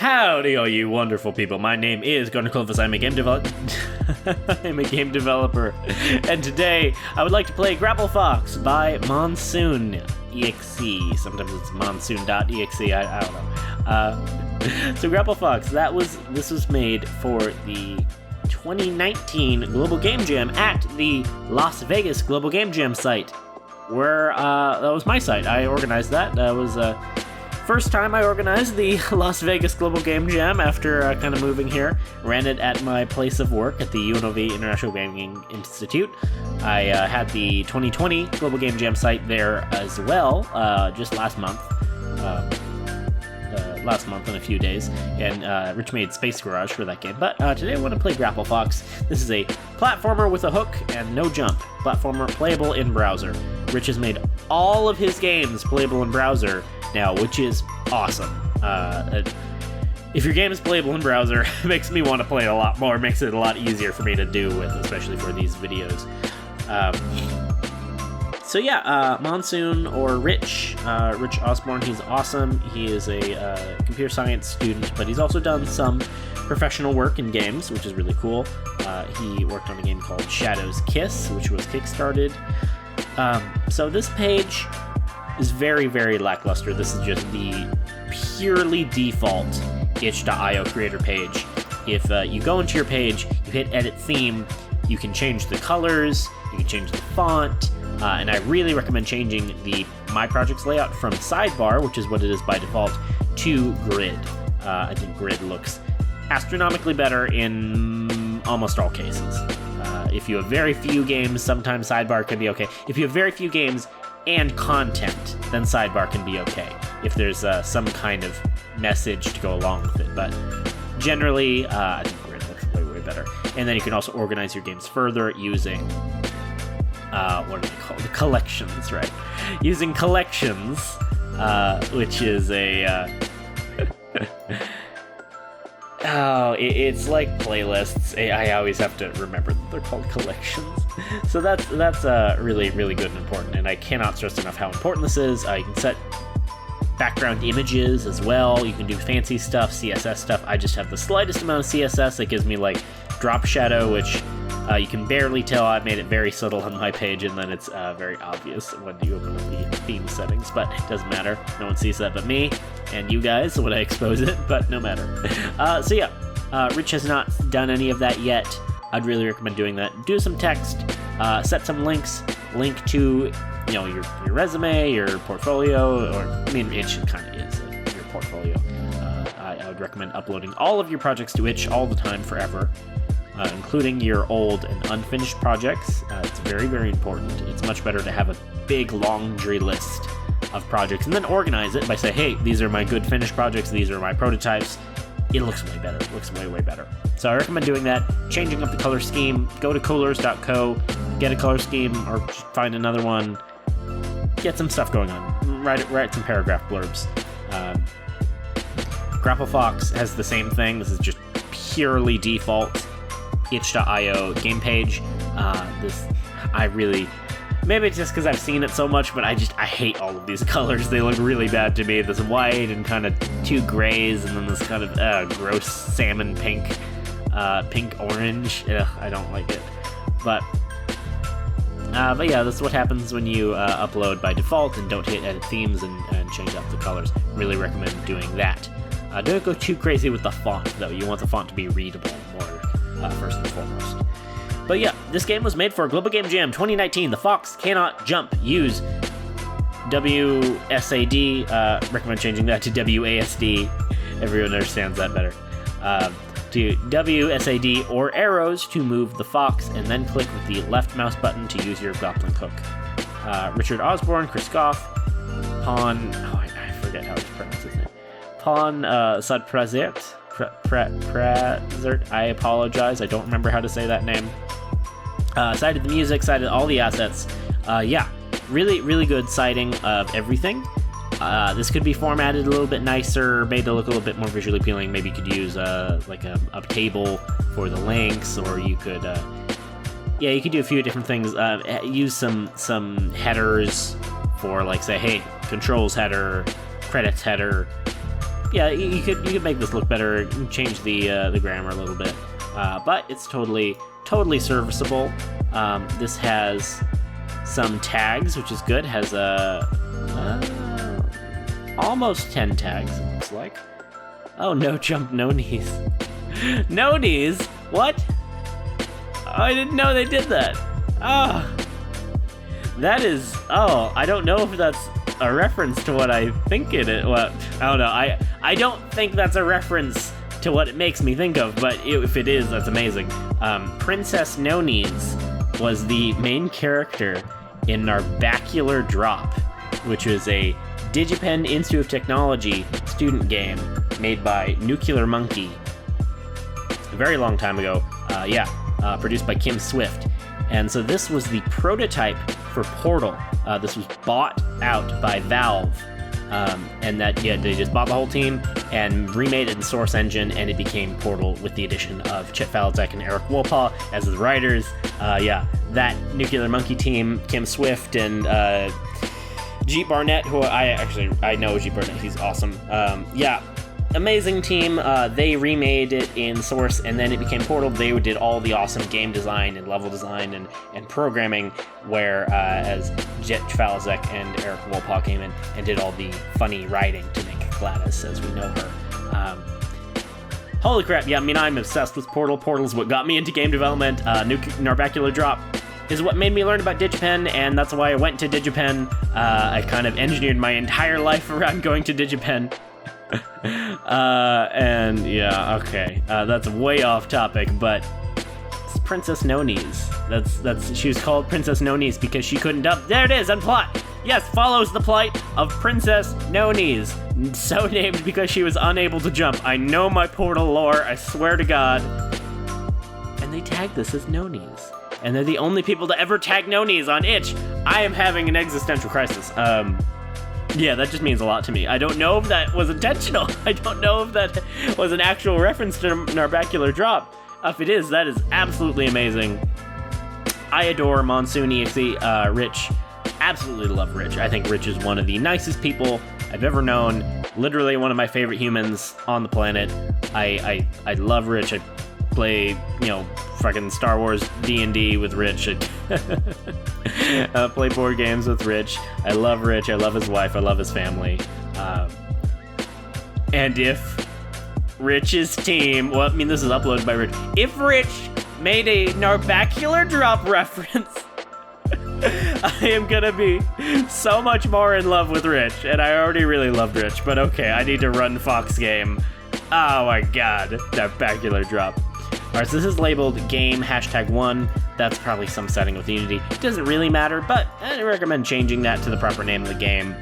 Howdy, all you wonderful people. My name is Gunnar Clovis. I'm a game developer. And today I would like to play GrappleFox by Monsoonexe. Sometimes it's monsoon.exe. I don't know. So GrappleFox, this was made for the 2019 Global Game Jam at the Las Vegas Global Game Jam site, where that was my site. I organized that. That was first time I organized the Las Vegas Global Game Jam after kind of moving here. Ran it at my place of work at the UNLV International Gaming Institute. I had the 2020 Global Game Jam site there as well, just last month. Last month in a few days, and Rich made Space Garage for that game. But today I want to play GrappleFox. This is a platformer with a hook and no jump. Platformer playable in browser. Rich has made all of his games playable in browser now, which is awesome. If your game is playable in browser, it makes me want to play it a lot more. It makes it a lot easier for me to do with, especially for these videos. So yeah, Monsoon or Rich Osborne, he's awesome. He is a computer science student, but he's also done some professional work in games, which is really cool. He worked on a game called Shadow's Kiss, which was kickstarted. So this page is very, very lackluster. This is just the purely default itch.io creator page. If you go into your page, you hit edit theme, you can change the colors, you can change the font, and I really recommend changing the My Projects layout from sidebar, which is what it is by default, to grid. I think grid looks astronomically better in almost all cases. If you have very few games, sometimes sidebar can be okay. If you have very few games and content, then sidebar can be okay, if there's some kind of message to go along with it. But generally, I think grid looks way, way better. And then you can also organize your games further using what are they called? Collections, right? Using collections, which is a it's like playlists. I always have to remember that they're called collections. So that's really, really good and important, and I cannot stress enough how important this is. You can set background images as well. You can do fancy stuff, CSS stuff. I just have the slightest amount of CSS that gives me like drop shadow, which you can barely tell. I made it very subtle on my page, and then it's very obvious when you open up the theme settings, but it doesn't matter. No one sees that but me and you guys when I expose it, but no matter. So yeah, Rich has not done any of that yet. I'd really recommend doing that. Do some text, set some links, link to your resume, your portfolio, or I mean, Itch kind of is your portfolio. I would recommend uploading all of your projects to Itch all the time, forever. Including your old and unfinished projects. It's very, very important. It's much better to have a big laundry list of projects and then organize it by saying, hey, these are my good finished projects, these are my prototypes. It looks way better. It looks way, way better. So I recommend doing that, changing up the color scheme. Go to colors.co, get a color scheme, or just find another one. Get some stuff going on. Write some paragraph blurbs. GrappleFox has the same thing. This is just purely default itch.io game page. Maybe it's just because I've seen it so much, but I hate all of these colors. They look really bad to me. This white and kind of two grays, and then this kind of gross salmon pink orange. I don't like it. But yeah, that's what happens when you upload by default and don't hit edit themes and change up the colors. Really recommend doing that. Don't go too crazy with the font, though. You want the font to be readable more, first and foremost. But yeah, this game was made for Global Game Jam 2019. The Fox cannot jump. Use WSAD. Recommend changing that to WASD. Everyone understands that better. To WSAD or arrows to move the Fox, and then click with the left mouse button to use your grappling hook. Richard Osborne, Chris Goff, Pawn. I forget how to pronounce his name. Pawn Sudprezert. I apologize. I don't remember how to say that name. Cited the music, cited all the assets. Yeah, really, really good citing of everything. This could be formatted a little bit nicer, made to look a little bit more visually appealing. Maybe you could use like a table for the links, or you could, you could do a few different things. Use some headers for, like, say, hey, controls header, credits header, yeah, you could make this look better, change the grammar a little bit, but it's totally serviceable. This has some tags, which is good. Has almost 10 tags, it looks like. Oh, no jump, no knees. No knees? What? Oh, I didn't know they did that. Oh. That is... Oh, I don't know if that's a reference to what I think it is. Well, I don't know. I don't think that's a reference to what it makes me think of, but if it is, that's amazing. Princess No Knees was the main character in Narbacular Drop, which was a DigiPen Institute of Technology student game made by Nuclear Monkey a very long time ago. Produced by Kim Swift. And so this was the prototype for Portal. This was bought out by Valve. They just bought the whole team and remade it in Source Engine, and it became Portal with the addition of Chet Falzek and Eric Wolpaw as the writers. That Nuclear Monkey team, Kim Swift and Jeet Barnett, who I know Jeet Barnett, he's awesome. Amazing team. They remade it in Source, and then it became Portal. They did all the awesome game design and level design and programming, whereas Jet Falzek and Eric Wolpaw came in and did all the funny writing to make Gladys as we know her. Holy crap, yeah, I mean, I'm obsessed with Portal. Portal's what got me into game development. Narbacular Drop is what made me learn about DigiPen, and that's why I went to DigiPen. I kind of engineered my entire life around going to DigiPen. That's way off topic, but it's Princess No Knees. She was called Princess No Knees because she couldn't dump. There it is, on plot. Yes, follows the plight of Princess No Knees. So named because she was unable to jump. I know my Portal lore, I swear to God. And they tagged this as No Knees. And they're the only people to ever tag No Knees on itch. I am having an existential crisis. Yeah, that just means a lot to me. I don't know if that was intentional. I don't know if that was an actual reference to Narbacular Drop. If it is, that is absolutely amazing. I adore Monsoonexe. Rich, absolutely love Rich. I think Rich is one of the nicest people I've ever known. Literally one of my favorite humans on the planet. I love Rich. I play, fucking Star Wars D&D with Rich. Play board games with Rich. I love Rich. I love his wife. I love his family. And if Rich's team... Well, I mean, this is uploaded by Rich. If Rich made a Narbacular Drop reference, I am gonna be so much more in love with Rich. And I already really loved Rich. But okay, I need to run Fox game. Oh my god. Narbacular Drop. Alright, so this is labeled game #1. That's probably some setting with Unity. It doesn't really matter, but I recommend changing that to the proper name of the game.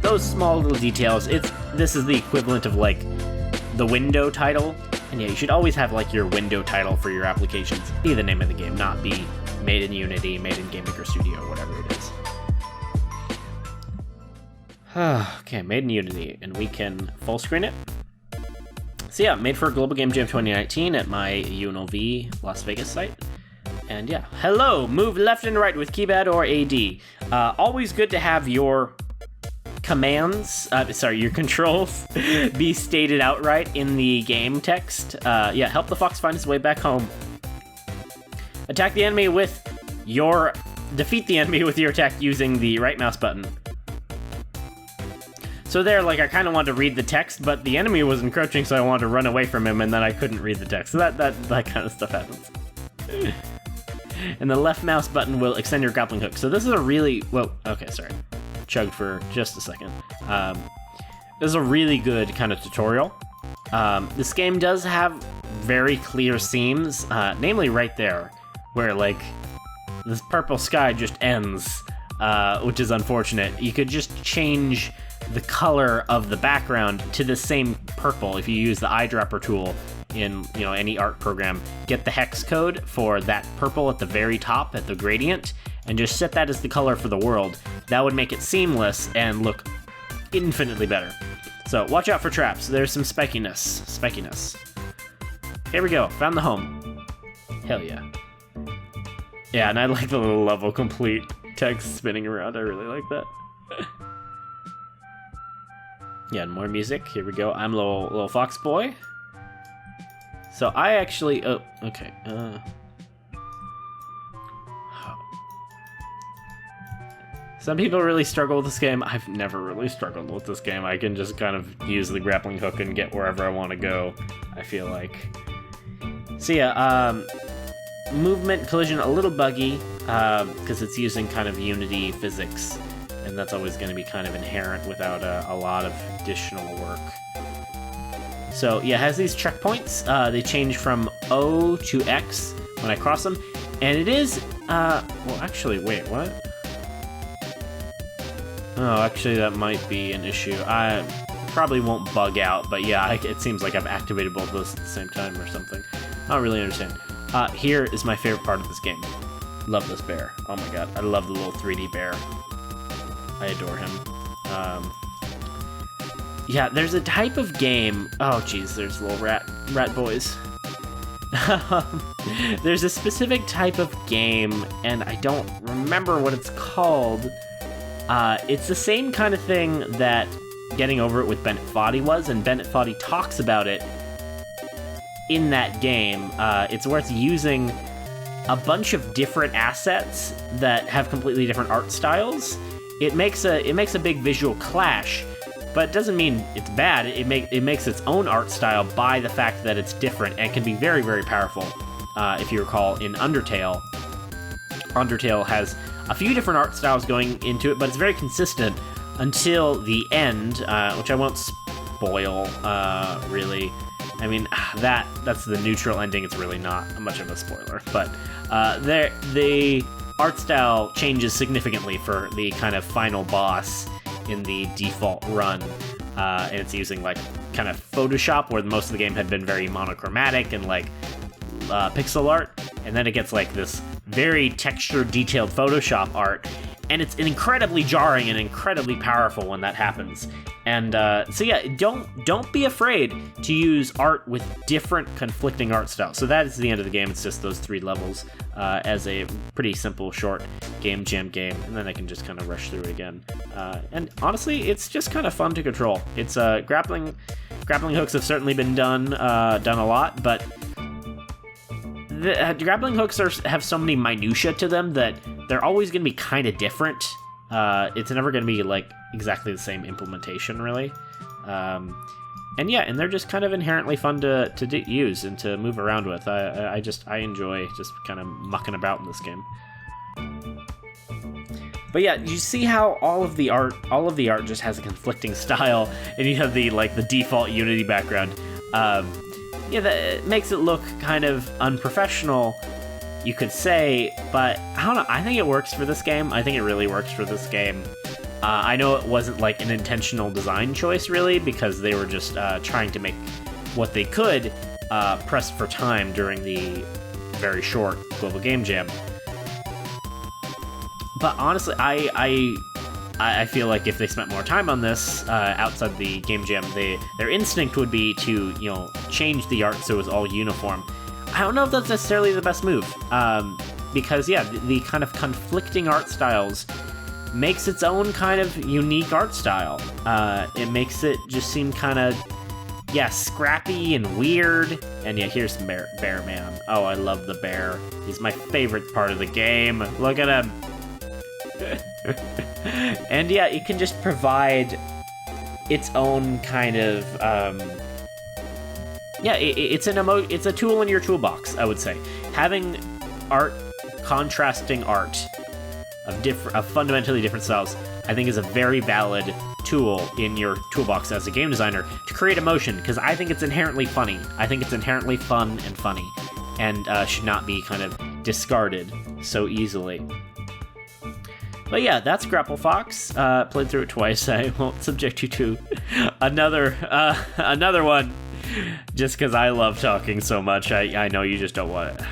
Those small little details, this is the equivalent of, like, the window title. And yeah, you should always have, like, your window title for your applications be the name of the game, not be made in Unity, made in Game Maker Studio, whatever it is. Okay, made in Unity, and we can full screen it. So yeah, made for Global Game Jam 2019 at my UNLV Las Vegas site. And yeah, hello, move left and right with keypad or AD. Always good to have your commands, your controls be stated outright in the game text. Help the fox find his way back home. Defeat the enemy with your attack using the right mouse button. So there, I kind of wanted to read the text, but the enemy was encroaching, so I wanted to run away from him, and then I couldn't read the text. So that kind of stuff happens. And the left mouse button will extend your grappling hook. So this is a really... Whoa, okay, sorry. Chugged for just a second. This is a really good kind of tutorial. This game does have very clear seams, namely right there, where, this purple sky just ends, which is unfortunate. You could just change the color of the background to the same purple if you use the eyedropper tool in any art program. Get the hex code for that purple at the very top at the gradient and just set that as the color for the world. That would make it seamless and look infinitely better. So watch out for traps. There's some spikiness. Here we go. Found the home. Hell yeah. Yeah, and I like the little level complete text spinning around. I really like that. Yeah, and more music. Here we go. I'm little fox boy. So I actually... Oh, okay. Some people really struggle with this game. I've never really struggled with this game. I can just kind of use the grappling hook and get wherever I want to go, I feel like. So yeah, movement, collision, a little buggy, because it's using kind of Unity physics, and that's always going to be kind of inherent without a lot of additional work. So yeah, it has these checkpoints. They change from O to X when I cross them, and it is, well actually, wait, what? Oh, actually that might be an issue. I probably won't bug out, but yeah, it seems like I've activated both of those at the same time or something. I don't really understand. Here is my favorite part of this game. Love this bear. Oh my god, I love the little 3D bear. I adore him. Yeah, there's a type of game... Oh geez, there's little rat boys. There's a specific type of game, and I don't remember what it's called. It's the same kind of thing that Getting Over It with Bennett Foddy was, and Bennett Foddy talks about it in that game. It's where it's using a bunch of different assets that have completely different art styles. It makes a big visual clash, but it doesn't mean it's bad. It makes its own art style by the fact that it's different, and can be very, very powerful. If you recall, in Undertale has a few different art styles going into it, but it's very consistent until the end, which I won't spoil, really. I mean, that's the neutral ending. It's really not much of a spoiler, but the art style changes significantly for the kind of final boss in the default run, and it's using like kind of Photoshop, where most of the game had been very monochromatic and like pixel art, and then it gets like this very textured, detailed Photoshop art, and it's incredibly jarring and incredibly powerful when that happens. And so yeah, don't be afraid to use art with different conflicting art styles. So that is the end of the game. It's just those 3 levels as a pretty simple, short jam game, and then I can just kind of rush through it again. And honestly, it's just kind of fun to control. It's grappling hooks have certainly been done a lot, but the grappling hooks have so many minutia to them that they're always going to be kind of different. It's never going to be like exactly the same implementation, really. And yeah, and they're just kind of inherently fun to use and to move around with. I enjoy just kind of mucking about in this game. But yeah, you see how all of the art just has a conflicting style, and you have the default Unity background. Yeah, that makes it look kind of unprofessional, you could say, but I don't know, I think it works for this game. I think it really works for this game. I know it wasn't like an intentional design choice, really, because they were just trying to make what they could pressed for time during the very short Global Game Jam. But honestly, I feel like if they spent more time on this outside the Game Jam, their instinct would be to, change the art so it was all uniform. I don't know if that's necessarily the best move, because yeah, the kind of conflicting art styles makes its own kind of unique art style. It makes it just seem kind of, scrappy and weird. And yeah, here's Bear Man. Oh, I love the bear. He's my favorite part of the game. Look at him. And yeah, it can just provide its own kind of it's a tool in your toolbox, I would say. Having contrasting art of fundamentally different styles, I think, is a very valid tool in your toolbox as a game designer to create emotion, because I think it's inherently funny. I think it's inherently fun and funny, and should not be kind of discarded so easily. But yeah, that's GrappleFox. Played through it twice. I won't subject you to another one, just because I love talking so much. I know you just don't want it.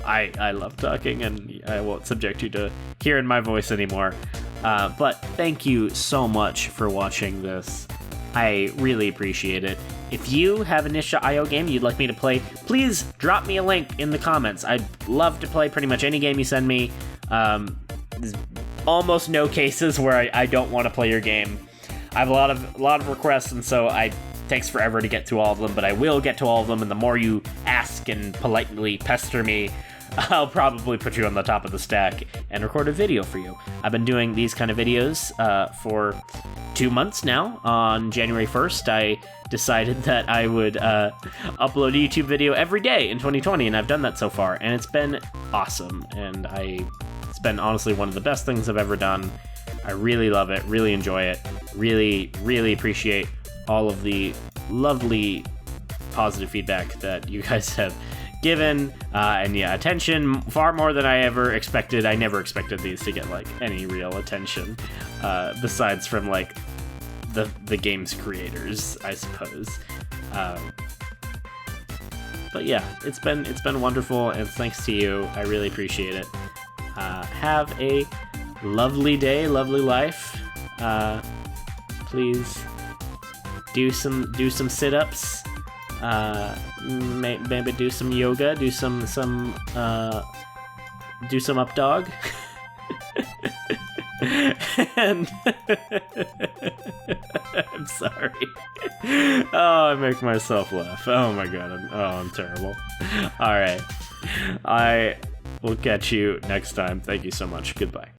I love talking, and I won't subject you to hearing my voice anymore. But thank you so much for watching this. I really appreciate it. If you have an itch.io game you'd like me to play, please drop me a link in the comments. I'd love to play pretty much any game you send me. There's almost no cases where I don't want to play your game. I have a lot of requests, and so takes forever to get to all of them, but I will get to all of them, and the more you ask and politely pester me, I'll probably put you on the top of the stack and record a video for you. I've been doing these kind of videos for 2 months now. On January 1st, I decided that I would upload a YouTube video every day in 2020, and I've done that so far, and it's been awesome, and it's been honestly one of the best things I've ever done. I really love it, really enjoy it, really, really appreciate all of the lovely positive feedback that you guys have given, and yeah, attention far more than I ever expected. I never expected these to get like any real attention, besides from like the game's creators, I suppose. But yeah, it's been wonderful, and thanks to you. I really appreciate it. Have a lovely day, lovely life. Please do some sit-ups. Maybe do some yoga, do some up dog. And I'm sorry. Oh, I make myself laugh. Oh my god, I'm terrible. All right. I will catch you next time. Thank you so much. Goodbye.